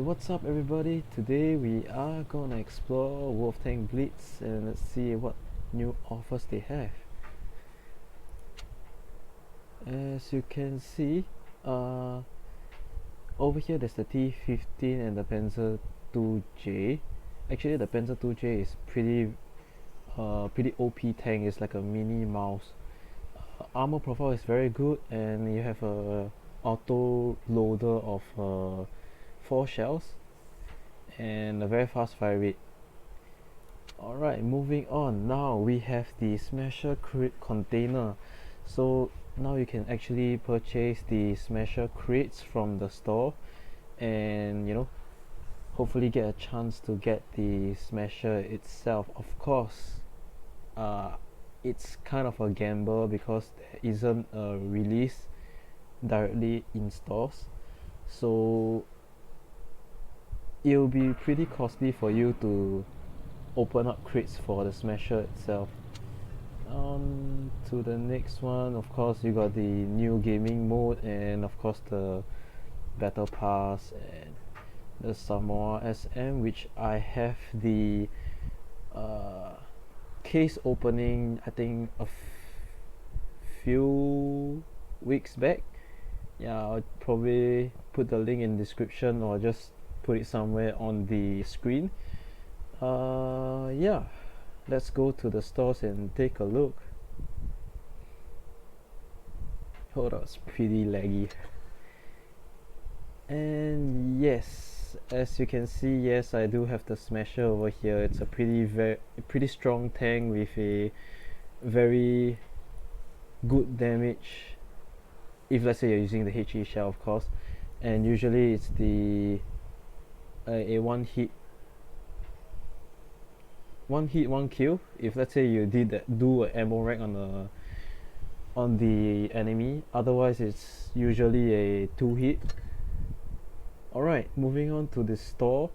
What's up everybody? Today we are gonna explore Wolf Tank Blitz and let's see what new offers they have. As you can see, over here there's the T15 and the Panther 2J. Actually the Panther 2J is pretty OP tank. It's like a mini mouse. Armor profile is very good and you have a auto loader of 4 shells and a very fast fire rate. Alright, moving on. Now we have the Smasher crate container. So now you can actually purchase the Smasher crates from the store and hopefully get a chance to get the Smasher itself. Of course, it's kind of a gamble because there isn't a release directly in stores, so it'll be pretty costly for you to open up crates for the Smasher itself. On to the next one. Of course, you got the new gaming mode and of course the battle pass and the Somua SM, which I have the case opening I think a few weeks back. Yeah, I'll probably put the link in description or just put it somewhere on the screen. Yeah, let's go to the stores and take a look. Hold on, it's pretty laggy. And yes, as you can see, yes, I do have the Smasher over here. It's a pretty strong tank with a very good damage if let's say you're using the HE shell, of course, and usually it's the a one hit one kill. If let's say you do a ammo rack on the enemy, otherwise it's usually a 2 hit. Alright, moving on to the store.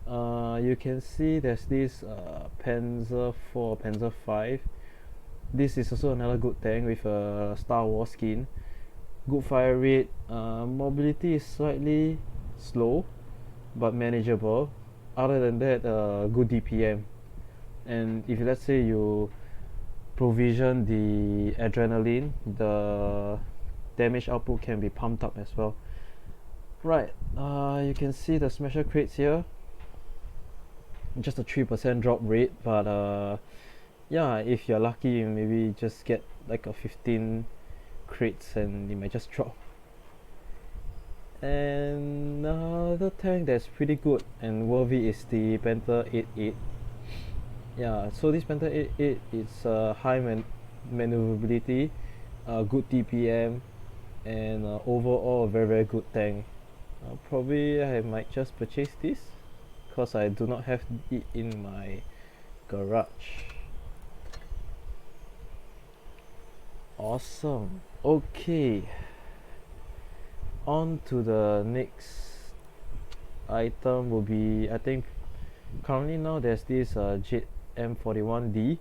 You can see there's this Panzer 4, Panzer 5. This is also another good tank with a Star Wars skin. Good fire rate. Mobility is slightly slow but manageable. Other than that, good DPM. And if let's say you provision the adrenaline, the damage output can be pumped up as well. Right, you can see the Smasher crates here. Just a 3% drop rate, but yeah, if you're lucky, you maybe just get like a 15 crates and it might just drop. And another tank that's pretty good and worthy is the Panther 88. Yeah, so this Panther 88 is high maneuverability, good DPM, and overall a very good tank. Probably I might just purchase this because I do not have it in my garage. Awesome. Okay, on to the next item will be, I think currently now there's this Jet M41D.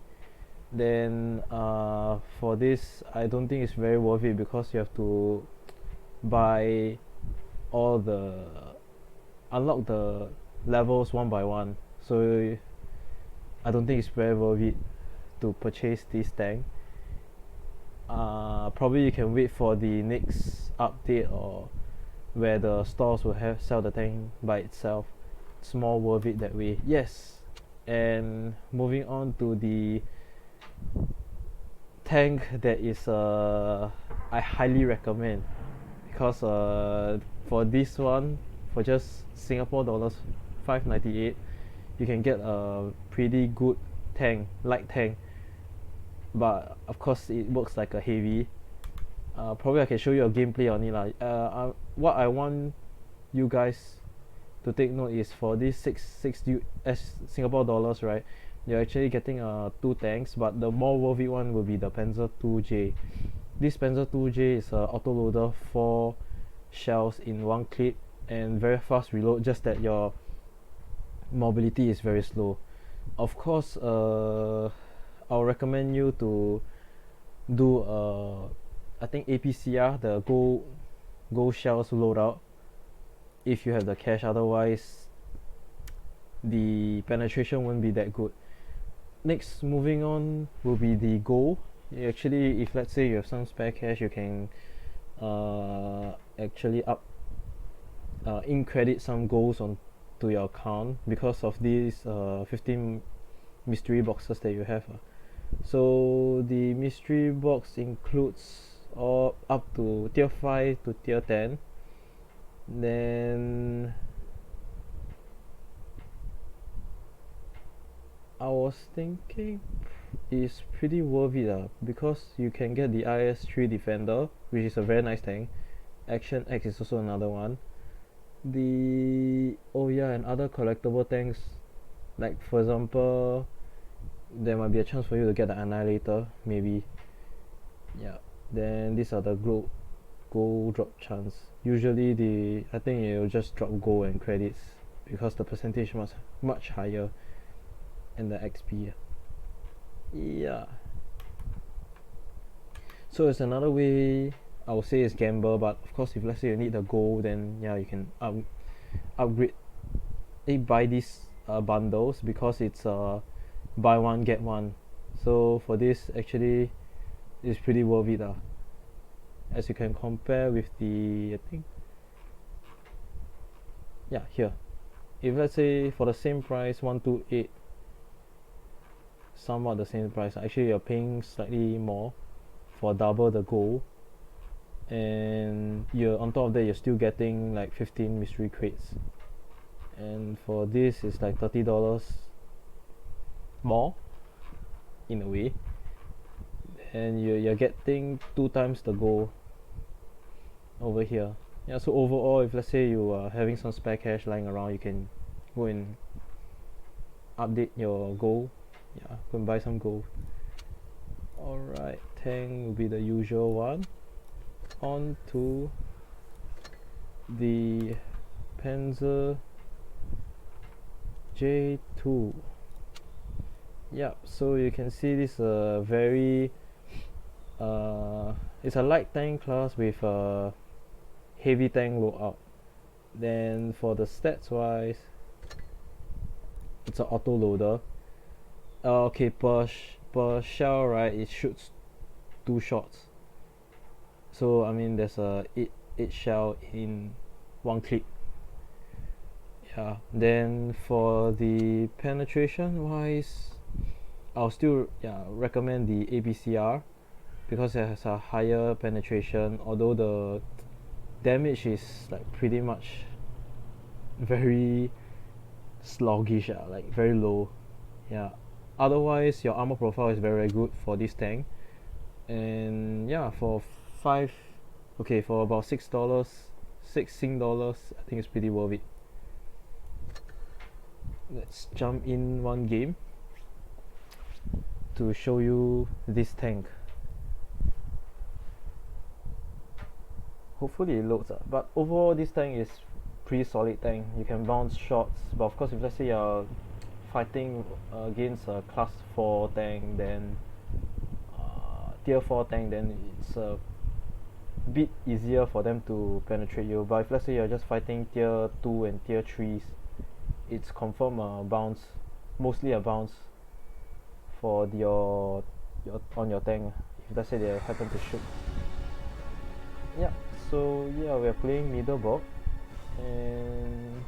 Then for this I don't think it's very worth it because you have to buy all the unlock the levels one by one, so I don't think it's very worth it to purchase this tank. Probably you can wait for the next update or where the stores will sell the tank by itself. It's more worth it that way. Yes. And moving on to the tank that is I highly recommend, because for this one, for just Singapore dollars 598, you can get a pretty good tank, light tank, but of course it works like a heavy. Probably I can show you a gameplay on it lah. What I want you guys to take note is for this 6 US Singapore dollars, right, you're actually getting 2 tanks, but the more worth it one will be the Panzer 2J. This Panzer 2J is a autoloader, 4 shells in 1 clip and very fast reload, just that your mobility is very slow. Of course, I'll recommend you to do I think APCR, the gold shells loadout. if you have the cash. Otherwise the penetration won't be that good. Next, moving on, will be the gold. Actually, if let's say you have some spare cash, you can actually in credit some golds on to your account because of these 15 mystery boxes that you have. So the mystery box includes all up to tier 5 to tier 10. Then I was thinking it's pretty worth it because you can get the IS-3 Defender, which is a very nice tank. Action X is also another one. And other collectible tanks, like for example, there might be a chance for you to get the Annihilator, maybe. Yeah. Then these are the gold drop chance. Usually I think it will just drop gold and credits because the percentage was much higher and the XP. Yeah. So it's another way. I would say it's gamble, but of course if let's say you need the gold, then yeah, you can upgrade. Buy these bundles because it's buy one get one. So for this, actually it's pretty worth it as you can compare with the, I think, yeah, here, if let's say for the same price 128, somewhat the same price, actually you're paying slightly more for double the gold, and you're on top of that you're still getting like 15 mystery crates, and for this it's like $30 more in a way, and you're getting 2 times the gold over here. Yeah, so overall, if let's say you are having some spare cash lying around, you can go and update your gold. Yeah, go and buy some gold. Alright, tank will be the usual one. On to the Panther J2. Yep, so you can see this very it's a light tank class with a heavy tank loadout. Then for the stats wise, it's an auto loader. Okay, per shell, right, it shoots 2 shots. So I mean there's a 8 shell in 1 clip. Yeah, then for the penetration wise, I'll still recommend the ABCR because it has a higher penetration, although the damage is like pretty much very sluggish, like very low. Yeah, otherwise your armor profile is very good for this tank, and yeah, for about $6, $16, I think it's pretty worth it. Let's jump in one game to show you this tank. Hopefully it loads up, but overall this tank is pretty solid tank. You can bounce shots, but of course if let's say you're fighting against a class 4 tank, then tier 4 tank, then it's a bit easier for them to penetrate you. But if let's say you're just fighting tier 2 and tier 3s, it's confirm a bounce, mostly a bounce for your on your tank if let's say they happen to shoot. Yeah, so yeah, we're playing middle bot, and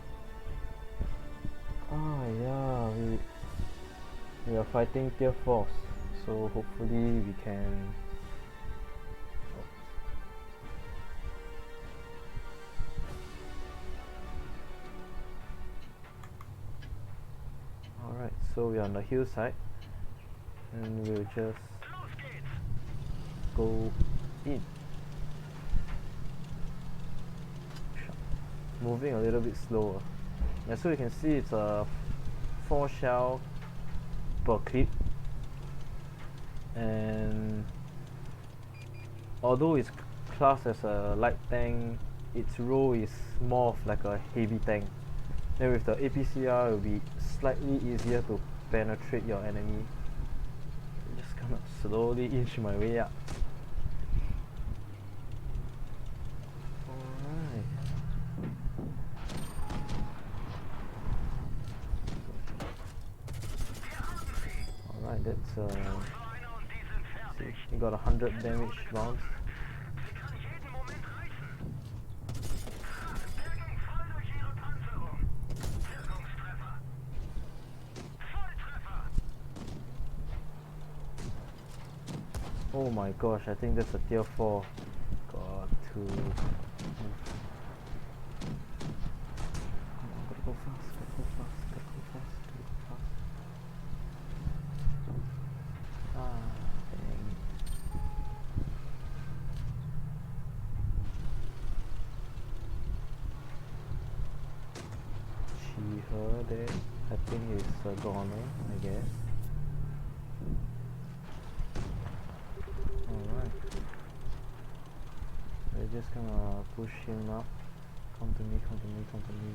we are fighting tier 4s, so hopefully we can Alright, so we're on the hillside, and we'll just go in. Moving a little bit slower. Yeah, so you can see it's a 4 shell per clip, and although it's classed as a light tank, its role is more of like a heavy tank. Then with the APCR, it will be slightly easier to penetrate your enemy. Just gonna slowly inch my way up. Alright. that's see, he got 100 damage bounce. Oh my gosh, I think that's a tier 4. Got to move. Come on, gotta go fast, gotta go fast, gotta go fast, gotta go fast. Ah, dang. She, her, there. I think it's a goner, I guess. Alright. We're just gonna push him up. Come to me, come to me, come to me.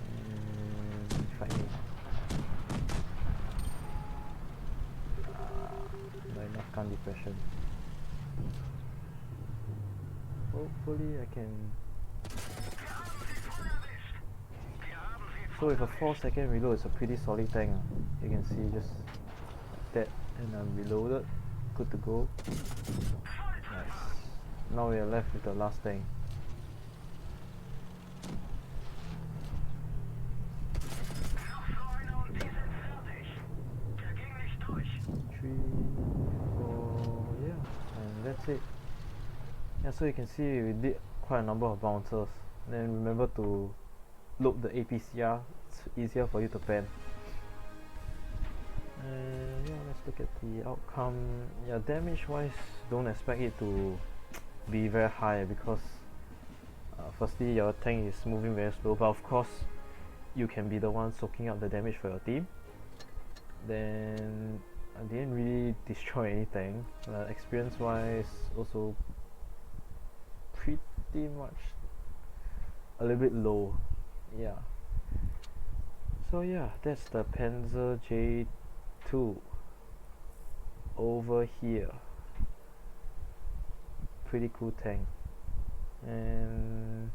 And fight me. Not enough gun depression. Hopefully I can. So with a 4-second reload, it's a pretty solid tank. You can see just like that, and I'm reloaded. Good to go. Nice. Now we are left with the last tank. Three, four, yeah, and that's it. Yeah, so you can see we did quite a number of bouncers. Then remember to load the APCR, it's easier for you to pen. And yeah, let's look at the outcome. Yeah, damage wise, don't expect it to be very high because firstly your tank is moving very slow, but of course you can be the one soaking up the damage for your team. Then I didn't really destroy anything. Experience wise, also pretty much a little bit low. Yeah. So yeah, that's the Panther J2 over here. Pretty cool tank. And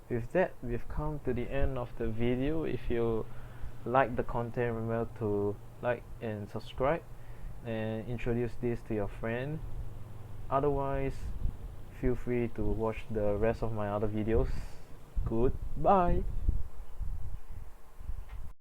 with that, we've come to the end of the video. If you like the content, remember to like and subscribe and introduce this to your friend. Otherwise, feel free to watch the rest of my other videos. Goodbye.